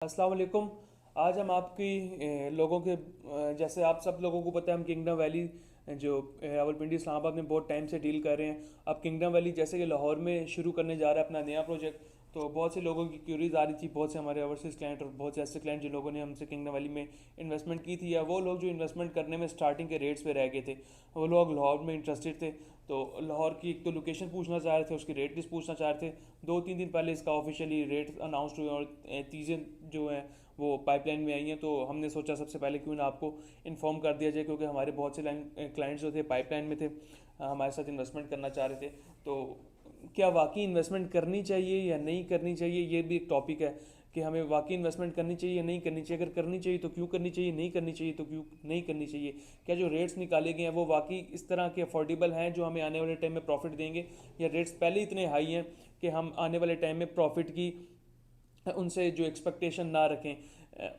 अस्सलाम वालेकुम। आज हम आपकी लोगों के जैसे आप सब लोगों को पता है, हम किंगडम वैली जो रावलपिंडी इस्लामाबाद में बहुत टाइम से डील कर रहे हैं। अब किंगडम वैली जैसे कि लाहौर में शुरू करने जा रहा है अपना नया प्रोजेक्ट, तो बहुत से लोगों की क्यूरीज आ रही थी, बहुत से हमारे ओवरसीज़ क्लाइंट और बहुत से ऐसे क्लाइंट जिन लोगों ने हमसे किंगडम वैली में इन्वेस्टमेंट की थी, या वो लोग जो इन्वेस्टमेंट करने में स्टार्टिंग के रेट्स पे रह गए थे, वो लोग लाहौर में इंटरेस्टेड थे। तो लाहौर की एक तो लोकेशन पूछना चाह रहे थे, उसकी रेट लिस्ट पूछना चाह रहे थे। 2-3 दिन पहले इसका ऑफिशियली रेट अनाउंस हुए और चीज़ें जो हैं वो पाइपलाइन में आई हैं। तो हमने सोचा सबसे पहले क्यों ना आपको इन्फॉर्म कर दिया जाए, क्योंकि हमारे बहुत से क्लाइंट्स जो थे पाइपलाइन में थे, हमारे साथ इन्वेस्टमेंट करना चाह रहे थे। तो क्या वाकई इन्वेस्टमेंट करनी चाहिए या नहीं करनी चाहिए, ये भी एक टॉपिक है कि हमें वाकई इन्वेस्टमेंट करनी चाहिए या नहीं करनी चाहिए। अगर करनी चाहिए तो क्यों करनी चाहिए, नहीं करनी चाहिए तो क्यों नहीं करनी चाहिए। क्या जो रेट्स निकाले गए हैं वो वाकई इस तरह के अफोर्डेबल हैं जो हमें आने वाले टाइम में प्रॉफिट देंगे, या रेट्स पहले इतने हाई हैं कि हम आने वाले टाइम में प्रॉफिट की उनसे जो एक्सपेक्टेशन ना रखें।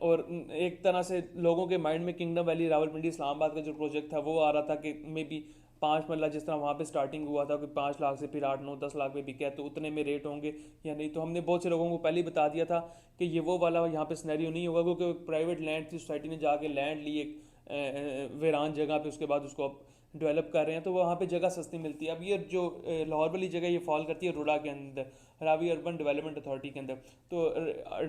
और एक तरह से लोगों के माइंड में किंगडम वैली रावलपिंडी इस्लामाबाद का जो प्रोजेक्ट था वो आ रहा था कि मे बी 5 मरला जिस तरह वहाँ पे स्टार्टिंग हुआ था कि 5 लाख से फिर 8-9-10 लाख में बिका है, तो उतने में रेट होंगे या नहीं। तो हमने बहुत से लोगों को पहले ही बता दिया था कि ये वो वाला यहाँ पे सिनेरियो नहीं होगा, क्योंकि प्राइवेट लैंड थी, सोसाइटी ने जाके लैंड ली एक वीरान जगह पे, उसके बाद उसको अब डेवलप कर रहे हैं, तो वहाँ पे जगह सस्ती मिलती है। अब ये जो लाहौर वाली जगह ये फॉल करती है रुडा के अंदर, रावी अर्बन डेवलपमेंट अथॉरिटी के अंदर। तो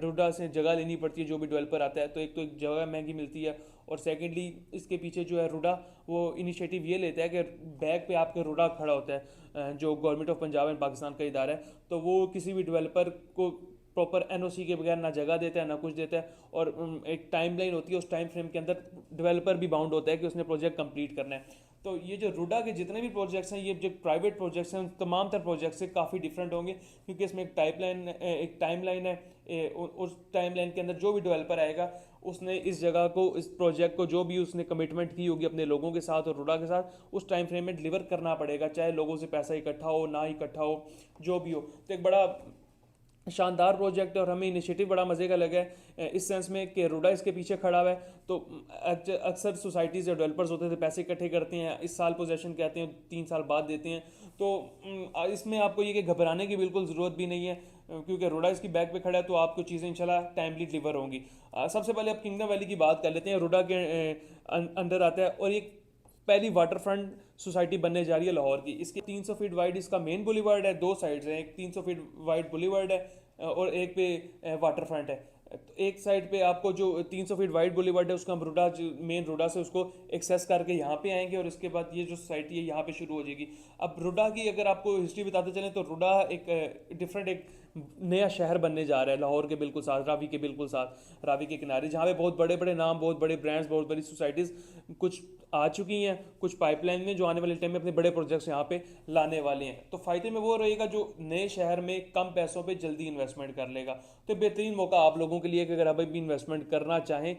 रुडा से जगह लेनी पड़ती है जो भी डेवलपर आता है, तो एक जगह महंगी मिलती है, और सेकेंडली इसके पीछे जो है रुडा वो इनिशिएटिव ये लेता है कि बैक पे आपके रुडा खड़ा होता है, जो government of Punjab and Pakistan का इदारा है। तो वो किसी भी डेवलपर को प्रॉपर एनओसी के बगैर ना जगह देता है ना कुछ देता है, और एक टाइम लाइन होती है, उस टाइम फ्रेम के अंदर डेवलपर भी बाउंड होता है कि उसने प्रोजेक्ट कंप्लीट करना है। तो ये जो रुडा के जितने भी प्रोजेक्ट्स हैं, ये जो प्राइवेट प्रोजेक्ट्स हैं, तमाम तर प्रोजेक्ट से काफ़ी डिफरेंट होंगे, क्योंकि इसमें एक टाइम लाइन है। उस टाइम लाइन के अंदर जो भी डेवलपर आएगा उसने इस जगह को, इस प्रोजेक्ट को, जो भी उसने कमिटमेंट की होगी अपने लोगों के साथ और रुडा के साथ, उस टाइम फ्रेम में डिलीवर करना पड़ेगा, चाहे लोगों से पैसा इकट्ठा हो ना इकट्ठा हो, जो भी हो। तो एक बड़ा शानदार प्रोजेक्ट है और हमें इनिशिएटिव बड़ा मज़े का लगा है, इस सेंस में कि रुडा इसके पीछे खड़ा हुआ है। तो अक्सर सोसाइटीज़ या डेवलपर्स होते थे, पैसे इकट्ठे करते हैं, इस साल पोजेशन कहते हैं, 3 साल बाद देते हैं। तो इसमें आपको ये कि घबराने की बिल्कुल ज़रूरत भी नहीं है, क्योंकि रुडा इसकी बैक पे खड़ा है, तो आपको चीज़ें इंशाल्लाह टाइमली डिलीवर होंगी। सबसे पहले अब किंगडम वैली की बात कर लेते हैं। रुडा के अंडर आता है, और एक पहली वाटर फ्रंट सोसाइटी बनने जा रही है लाहौर की। इसके 300 फीट वाइड इसका मेन बुलीवर्ड है, दो साइड्स हैं, एक 300 फीट वाइड बुलीवर्ड है और एक पे वाटर फ्रंट है। तो एक साइड पे आपको जो 300 फीट वाइड बुलीवर्ड है उसका हम रुडा, मेन रुडा से उसको एक्सेस करके यहाँ पे आएंगे, और उसके बाद ये जो सोसाइटी है यहाँ पे शुरू हो जाएगी। अब रुडा की अगर आपको हिस्ट्री बताते चलें तो रुडा एक डिफरेंट, एक नया शहर बनने जा रहा है लाहौर के बिल्कुल साथ, रावी के बिल्कुल साथ, रावी के किनारे, जहाँ पे बहुत बड़े बड़े नाम, बहुत बड़े ब्रांड्स, बहुत बड़ी सोसाइटीज़ कुछ आ चुकी हैं, कुछ पाइपलाइन में, जो आने वाले टाइम में अपने बड़े प्रोजेक्ट्स यहाँ पे लाने वाले हैं। तो फायदे में वो रहेगा जो नए शहर में कम पैसों पे जल्दी इन्वेस्टमेंट कर लेगा। तो बेहतरीन मौका आप लोगों के लिए कि अगर अभी भी इन्वेस्टमेंट करना चाहें,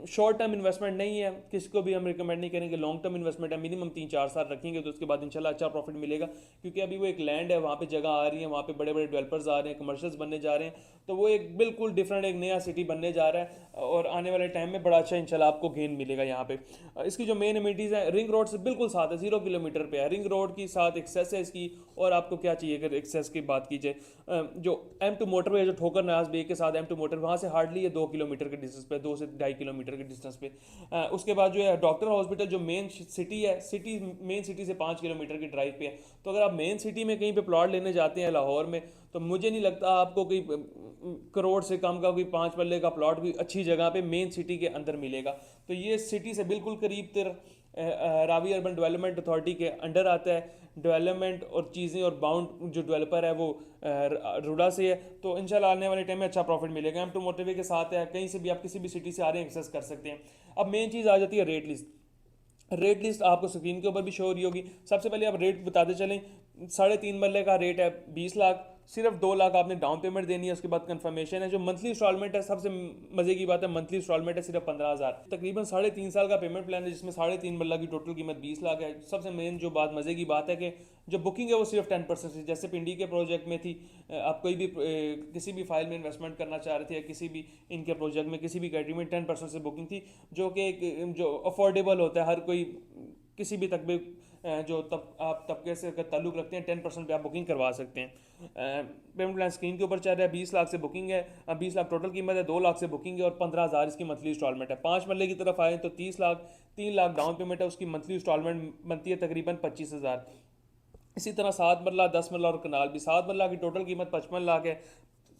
शॉर्ट टर्म इन्वेस्टमेंट नहीं है, किसी को भी हम रिकमेंड नहीं करेंगे, लॉन्ग टर्म इन्वेस्टमेंट है, मिनिमम 3-4 साल रखेंगे तो उसके बाद इंशाल्लाह अच्छा प्रॉफिट मिलेगा। क्योंकि अभी वो एक लैंड है, वहाँ पे जगह आ रही है, वहाँ पे बड़े बड़े डेवलपर्स आ रहे हैं, कमर्शियल्स बनने जा रहे हैं, तो वो एक बिल्कुल डिफरेंट एक नया सिटी बनने जा रहा है, और आने वाले टाइम में बड़ा अच्छा इंशाल्लाह आपको गेन मिलेगा यहाँ पे। इसकी जो मेन अमेनिटीज़ है, रिंग रोड से बिल्कुल साथ है, 0 किलोमीटर पे है, रिंग रोड की साथ एक्सेस है इसकी। और आपको क्या चाहिए अगर एक्सेस की बात की जाए, जो M2 मोटरवे है, जो ठोकर नयाज बे के साथ M2 मोटर, वहाँ से हार्डली ये 2 किलोमीटर के डिस्टेंस पे, 2 से 2.5 किलोमीटर के डिस्टेंस पे। उसके बाद जो है डॉक्टर हॉस्पिटल, जो मेन सिटी है, सिटी मेन सिटी से 5 किलोमीटर की ड्राइव पे है। तो अगर आप मेन सिटी में कहीं पे प्लॉट लेने जाते हैं लाहौर में, तो मुझे नहीं लगता आपको कोई करोड़ से कम का कोई 5 मरले का प्लॉट भी अच्छी जगह पे मेन सिटी के अंदर मिलेगा। तो ये सिटी से बिल्कुल करीब तर रावी अर्बन डेवलपमेंट अथॉरिटी के अंडर आता है। डेवलपमेंट और चीज़ें और बाउंड जो डेवलपर है वो रुडा से है। तो इंशाल्लाह आने वाले टाइम में अच्छा प्रॉफिट मिलेगा। M2 मोटरवे के साथ है, कहीं से भी आप किसी भी सिटी से आ रहे हैं एक्सेस कर सकते हैं। अब मेन चीज़ आ जाती है रेट लिस्ट। रेट लिस्ट आपको स्क्रीन के ऊपर भी शो हो रही होगी। सबसे पहले आप रेट बताते चलें, 3.5 मरले का रेट है 20 लाख, सिर्फ 2 लाख आपने डाउन पेमेंट देनी है, उसके बाद कंफर्मेशन है। जो मंथली इंस्टॉलमेंट है, सबसे मजे की बात है, मंथली इंस्टॉलमेंट है सिर्फ 15,000, तकरीबन 3.5 साल का पेमेंट प्लान है, जिसमें 3.5 मरला की टोटल कीमत 20 लाख है। सबसे मेन जो बात मजे की बात है कि जो बुकिंग है वो सिर्फ 10% से, जैसे पिंडी के प्रोजेक्ट में थी, आप कोई भी किसी भी फाइल में इन्वेस्टमेंट करना चाह रहे थे, या किसी भी इनके प्रोजेक्ट में किसी भी कैटेगरी में 10% से बुकिंग थी, जो कि जो अफोर्डेबल होता है, हर कोई किसी भी तक भी जो तब आप तबके से अगर ताल्लुक़ रखते हैं 10% पे आप बुकिंग करवा सकते हैं। पेमेंट प्लान स्क्रीन के ऊपर चल रहा है, 20 लाख से बुकिंग है, 20 लाख टोटल कीमत है, 2 लाख से बुकिंग है और 15,000 इसकी मंथली इंस्टॉलमेंट है। 5 मरले की तरफ आए तो 30 लाख, 3 लाख डाउन पेमेंट है, उसकी मंथली इंस्टॉलमेंट बनती है तकरीबन 25,000। इसी तरह 7 मरला, 10 मरला और कनाल भी, 7 मरला की टोटल कीमत 55 लाख है,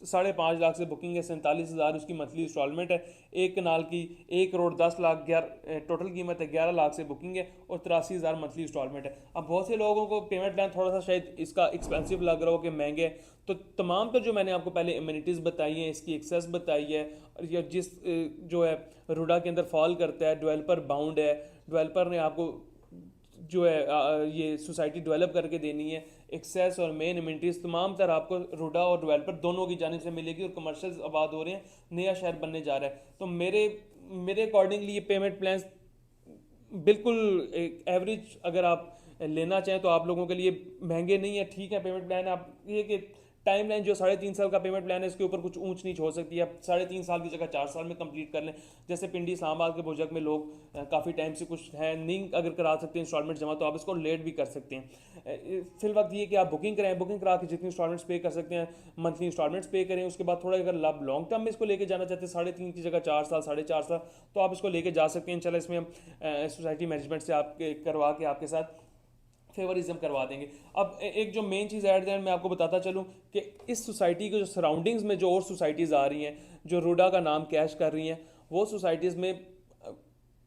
5.5 लाख से बुकिंग है, 47,000 उसकी मंथली इंस्टॉलमेंट है। एक कनाल की 1 करोड़ 10 लाख, टोटल कीमत है, 11 लाख से बुकिंग है और 83,000 मंथली इंस्टॉलमेंट है। अब बहुत से लोगों को पेमेंट प्लान थोड़ा सा शायद इसका एक्सपेंसिव लग रहा हो कि महंगे है, तो तमाम तो जो मैंने आपको पहले एमिनिटीज़ बताई हैं, इसकी एक्सेस बताई है, और या जिस जो है रुडा के अंदर फॉल करता है, डेवलपर बाउंड है, डेवलपर ने आपको जो है ये सोसाइटी डेवलप करके देनी है, एक्सेस और मेन इम्यूनिटीज़ तमाम तरह आपको रुडा और डेवलपर दोनों की जानिब से मिलेगी और कमर्शियल्स आबाद हो रहे हैं, नया शहर बनने जा रहा है। तो मेरे अकॉर्डिंगली ये पेमेंट प्लान्स बिल्कुल एवरेज अगर आप लेना चाहें तो आप लोगों के लिए महंगे नहीं है, ठीक है पेमेंट प्लान। आप ये कि टाइम लाइन जो 3.5 साल का पेमेंट प्लान है इसके ऊपर कुछ ऊंच नीच हो सकती है, आप 3.5 साल की जगह 4 साल में कंप्लीट कर लें। जैसे पिंडी इस्लामाबाद के प्रोजेक्ट में लोग काफ़ी टाइम से कुछ है नहीं अगर करा सकते हैं इंस्टॉलमेंट जमा, तो आप इसको लेट भी कर सकते हैं। फिल वक्त ये कि आप बुकिंग कराएं, बुकिंग करा के जितनी इंस्टॉलमेंट्स पे कर सकते हैं मंथली इंस्टॉलमेंट्स पे करें। उसके बाद थोड़ा अगर आप लॉन्ग टर्म में इसको लेके जाना चाहते हैं 3.5 की जगह 4 साल, 4.5 साल, तो आप इसको लेके जा सकते हैं। इंशाल्लाह इसमें हम सोसाइटी मैनेजमेंट से आपके करवा के आपके साथ फेवरिज्म करवा देंगे। अब एक जो main cheese at the end मैं आपको बताता चलूँ कि इस सोसाइटी के जो सराउंडिंग्स में जो और सोसाइटीज़ आ रही हैं जो रुडा का नाम कैश कर रही हैं, वो सोसाइटीज़ में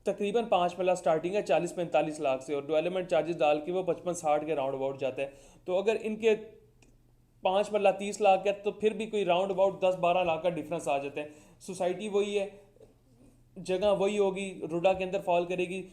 तकरीबन 5 मरला स्टार्टिंग है 40-45 लाख से, और डेवलपमेंट चार्जेस डाल के वो 55-60 के राउंड अबाउट जाता है। तो अगर इनके 5 मरला 30 लाख है तो फिर भी कोई राउंड अबाउट 10-12 लाख का डिफरेंस आ जाता है। सोसाइटी वही है, जगह वही होगी, रुडा के अंदर फॉल करेगी,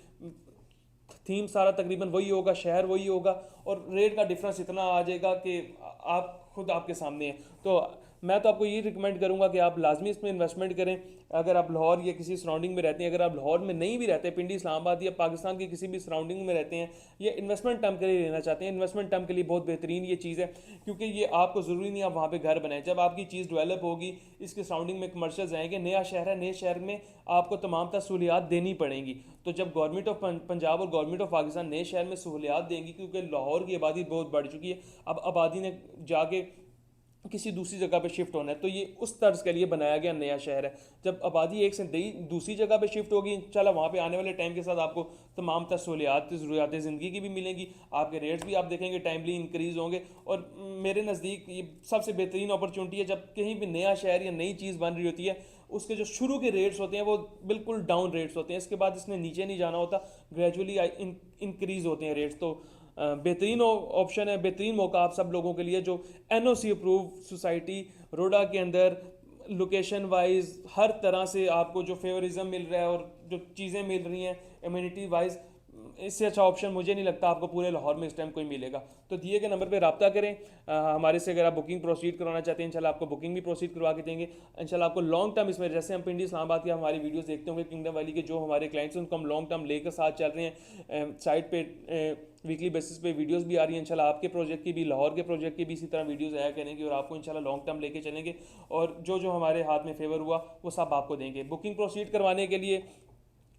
थीम सारा तकरीबन वही होगा, शहर वही होगा, और रेट का डिफरेंस इतना आ जाएगा कि आप खुद आपके सामने है। तो मैं तो आपको ये रिकमेंड करूंगा कि आप लाजमी इसमें इन्वेस्टमेंट करें। अगर आप लाहौर या किसी सराउंडिंग में रहते हैं, अगर आप लाहौर में नहीं भी रहते, पिंडी इस्लामाबाद या पाकिस्तान की किसी भी सराउंडिंग में रहते हैं, या इन्वेस्टमेंट टर्म के लिए लेना चाहते हैं, इन्वेस्टमेंट टर्म के लिए बहुत बेहतरीन ये चीज़ है, क्योंकि ये आपको ज़रूरी नहीं आप वहाँ पर घर बनाएं। जब आपकी चीज़ डेवलप होगी, इसके सराउंडिंग में कमर्शियल्स आएंगे, नया शहर है, नए शहर में आपको तमाम तरह सहूलियात देनी पड़ेंगी। तो जब गवर्नमेंट ऑफ पंजाब और गवर्नमेंट ऑफ पाकिस्तान नए शहर में सहूलियात देंगी, क्योंकि लाहौर की आबादी बहुत बढ़ चुकी है, अब आबादी ने जाके किसी दूसरी जगह पे शिफ्ट होना है, तो ये उस तर्ज के लिए बनाया गया नया शहर है। जब आबादी एक से दूसरी जगह पे शिफ्ट होगी, इंशाल्लाह वहाँ पे आने वाले टाइम के साथ आपको तमाम तर सहूलियात ज़रूरियात ज़िंदगी की भी मिलेंगी, आपके रेट्स भी आप देखेंगे टाइमली इंक्रीज़ होंगे। और मेरे नज़दीक ये सबसे बेहतरीन अपॉर्चुनिटी है जब कहीं भी नया शहर या नई चीज़ बन रही होती है, उसके जो शुरू के रेट्स होते हैं वो बिल्कुल डाउन रेट्स होते हैं, इसके बाद इसने नीचे नहीं जाना होता, ग्रेजुअली इंक्रीज़ होते हैं रेट्स। तो बेहतरीन ऑप्शन है, बेहतरीन मौका आप सब लोगों के लिए जो एनओसी अप्रूव सोसाइटी रोडा के अंदर लोकेशन वाइज हर तरह से आपको जो फेवरिज्म मिल रहा है और जो चीज़ें मिल रही हैं इम्यूनिटी वाइज, इससे अच्छा ऑप्शन मुझे नहीं लगता आपको पूरे लाहौर में इस टाइम कोई मिलेगा। तो दिए गए नंबर पे रब्ता करें हमारे से। अगर आप बुकिंग प्रोसीड करवाना चाहते हैं, इंशाल्लाह आपको बुकिंग भी प्रोसीड करवा के देंगे। इंशाल्लाह आपको लॉन्ग टर्म इसमें, जैसे हम पिंडी इस्लामाबाद की हमारी वीडियोस देखते होंगे, किंगडम वैली के जो हमारे क्लाइंट्स हैं उनको हम लॉन्ग टर्म लेकर साथ चल रहे हैं। साइट पे वीकली बेसिस पे वीडियोस भी आ रही हैं। इंशाल्लाह आपके प्रोजेक्ट की भी, लाहौर के प्रोजेक्ट की भी इसी तरह वीडियोस आया करेंगे और आपको इंशाल्लाह लॉन्ग टर्म लेके चलेंगे, और जो जो हमारे हाथ में फेवर हुआ वो सब आपको देंगे। बुकिंग प्रोसीड करवाने के लिए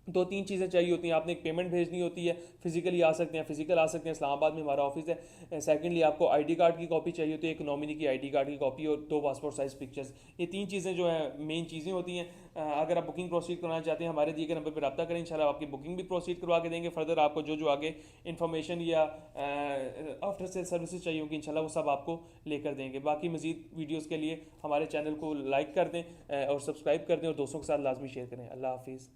2-3 चीज़ें चाहिए होती हैं। आपने एक पेमेंट भेजनी होती है, फिजिकली आ सकते हैं, फिजिकल आ सकते हैं, इस्लामाबाद में हमारा ऑफिस है। सेकंडली आपको आईडी कार्ड की कॉपी चाहिए होती है, एक नॉमिनी की आईडी कार्ड की कॉपी और 2 पासपोर्ट साइज पिक्चर्स। ये 3 चीज़ें जो हैं मेन चीज़ें होती हैं। अगर आप बुकिंग प्रोसीड करना चाहते हैं हमारे दिए गए नंबर पर रब्ता करें, इंशाल्लाह आपकी बुकिंग भी प्रोसीड करवा के देंगे। फर्दर आपको जो जो आगे इन्फॉर्मेशन या आफ्टर सेल सर्विसेज चाहिए होगी इंशाल्लाह वो सब आपको लेकर देंगे। बाकी मजीद वीडियोज़ के लिए हमारे चैनल को लाइक कर दें और सब्सक्राइब कर दें और दोस्तों के साथ लाजमी शेयर करें। अल्लाह हाफिज़।